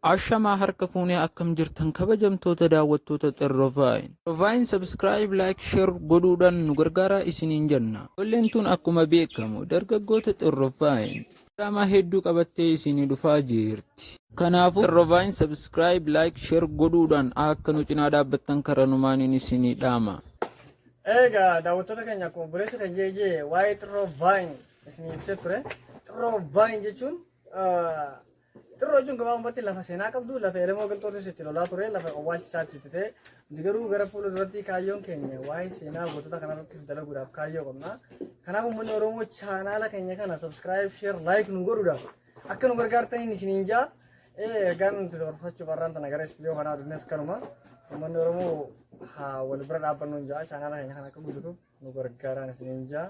Ashamaa harka fuunee akkam jirtan kabajamtoota daawwattoota Xirrovaayini. Xirrovaayini subscribe, like, share godhuudhaan nu gargaara isiniin jenna. Ijoolleen tun akkuma beekamu dargaggoota Xirrovaayini draamaa hedduu qabattee isinii dhufaa jirti. Kanaafuu Xirrovaayini subscribe, like, share godhuudhaan akka nu cinaa dhaabbattan karanumaan isinii dhaama. Egaa daawwattoota keenya akkuma buleessa kan jeejee waa'ee Xirrovaayini isinii ibsee ture. Xirrovaayini jechuun Xirroo jechuun gabaabumatti lafa seenaa qabdu, lafa elemoo galtoota sitti lolaa ture, lafa awwaalchisaa sitti ta'e. Garuu gara fuula duratti kaayyoon keenya waa'ee seenaa gootota kanarratti dalaguudhaaf kaayyoo qabna. Kanaaf uummanni Oromoo chaanaala keenya kana subscribe, share, like nu godhuudhaaf akka nu gargaartaniin isiniin jaa. Egaan nuti horfachuuf har'aan tana gara istiidiyoo kanaa aduunis kanuma. Uummanni Oromoo wal bira dhaabbannuun jaa chaanaala keenya kana akka guutuuf nu gargaaraan isiniin jaa.